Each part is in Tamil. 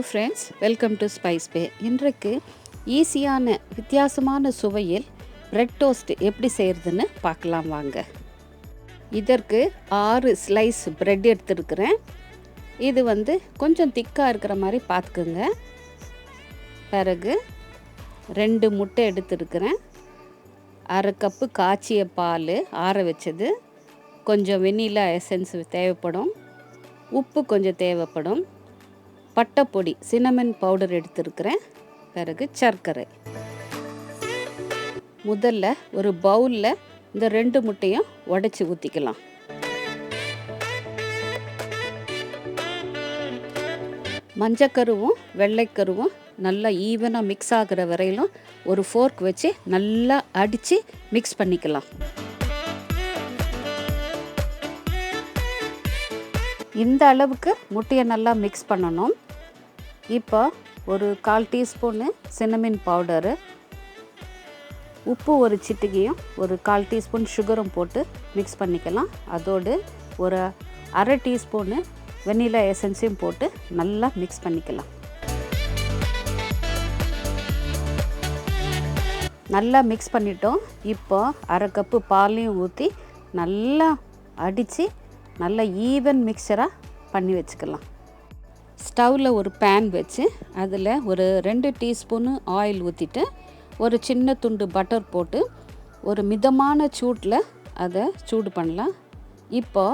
ஃப்ரெண்ட்ஸ், வெல்கம் டு ஸ்பைஸ் பே. இன்றைக்கு ஈஸியான வித்தியாசமான சுவையில் பிரெட் டோஸ்ட் எப்படி செய்கிறதுன்னு பார்க்கலாம் வாங்க. இதற்கு 6 ஸ்லைஸ் பிரெட் எடுத்துருக்கிறேன். இது கொஞ்சம் திக்காக இருக்கிற மாதிரி பார்த்துக்குங்க. பிறகு 2 முட்டை எடுத்துருக்கிறேன். 1/2 கப்பு காய்ச்சிய பால் ஆற வச்சது, கொஞ்சம் வெண்ணிலா எசன்ஸ் தேவைப்படும், உப்பு கொஞ்சம் தேவைப்படும், பட்டைப்பொடி சின்னமன் பவுடர் எடுத்துருக்கிறேன், பிறகு சர்க்கரை. முதல்ல ஒரு பவுலில் இந்த 2 முட்டையும் உடைச்சி ஊற்றிக்கலாம். மஞ்சக்கருவும் வெள்ளைக்கருவும் நல்லா ஈவனாக மிக்ஸ் ஆகிற வரையிலும் ஒரு ஃபோர்க் வச்சு நல்லா அடித்து மிக்ஸ் பண்ணிக்கலாம். இந்த அளவுக்கு முட்டையை நல்லா மிக்ஸ் பண்ணணும். இப்போ ஒரு 1/4 டீஸ்பூனு சின்னமன் பவுடரு, உப்பு ஒரு சிட்டிகையும் ஒரு 1/4 டீஸ்பூன் சுகரும் போட்டு மிக்ஸ் பண்ணிக்கலாம். அதோடு ஒரு 1/2 டீஸ்பூனு வெண்ணிலா எசன்ஸையும் போட்டு நல்லா மிக்ஸ் பண்ணிக்கலாம். நல்லா மிக்ஸ் பண்ணிட்டோம். இப்போ 1/2 கப்பு பாலையும் ஊற்றி நல்லா அடித்து நல்லா ஈவன் மிக்சராக பண்ணி வச்சுக்கலாம். ஸ்டவ்வில் ஒரு பேன் வச்சு அதில் ஒரு 2 டீஸ்பூனு ஆயில் ஊற்றிட்டு ஒரு சின்ன துண்டு பட்டர் போட்டு ஒரு மிதமான சூட்டில் அதை சூடு பண்ணலாம். இப்போ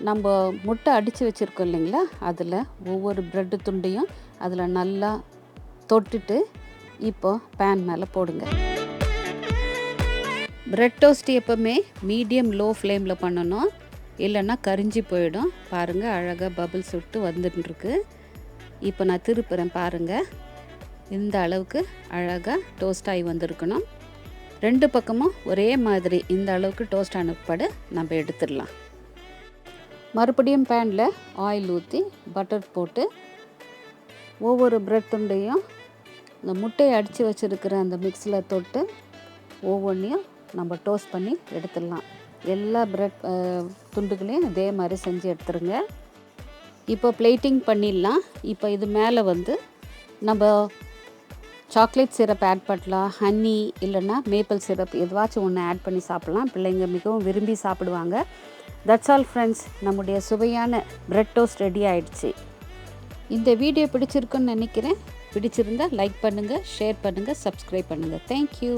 நம்ம முட்டை அடித்து வச்சுருக்கோம் இல்லைங்களா, அதில் ஒவ்வொரு ப்ரெட்டு துண்டையும் அதில் நல்லா தொட்டுட்டு இப்போ பேன் மேலே போடுங்க. பிரெட் டோஸ்ட் எப்போவுமே மீடியம் லோ ஃப்ளேமில் பண்ணணும், இல்லைன்னா கரிஞ்சி போயிடும். பாருங்கள், அழகாக பபிள்ஸ் விட்டு வந்துட்டுருக்கு. இப்போ நான் திருப்புறேன் பாருங்கள். இந்த அளவுக்கு அழகாக டோஸ்ட் ஆகி வந்திருக்கணும். 2 பக்கமும் ஒரே மாதிரி இந்த அளவுக்கு டோஸ்ட் ஆனப்படு நம்ம எடுத்துடலாம். மறுபடியும் பேனில் ஆயில் ஊற்றி பட்டர் போட்டு ஒவ்வொரு பிரெட் துண்டையும் இந்த முட்டையை அடித்து வச்சுருக்கிற அந்த மிக்ஸில் தொட்டு ஒவ்வொன்றையும் நம்ம டோஸ்ட் பண்ணி எடுத்துடலாம். எல்லா பிரெட் துண்டுகளையும் இதே மாதிரி செஞ்சு எடுத்துருங்க. இப்போ பிளேட்டிங் பண்ணிடலாம். இப்போ இது மேலே நம்ம சாக்லேட் சிரப் ஆட் பண்ணலாம், ஹனி இல்லைன்னா மேப்பிள் சிரப் எதுவாச்சும் ஒன்று ஆட் பண்ணி சாப்பிட்லாம். பிள்ளைங்க மிகவும் விரும்பி சாப்பிடுவாங்க. தட்ஸ் ஆல் ஃப்ரெண்ட்ஸ், நம்முடைய சுவையான பிரெட் டோஸ்ட் ரெடி ஆகிடுச்சு. இந்த வீடியோ பிடிச்சிருக்குன்னு நினைக்கிறேன். பிடிச்சிருந்தால் லைக் பண்ணுங்கள், ஷேர் பண்ணுங்கள், சப்ஸ்கிரைப் பண்ணுங்கள். தேங்க்யூ.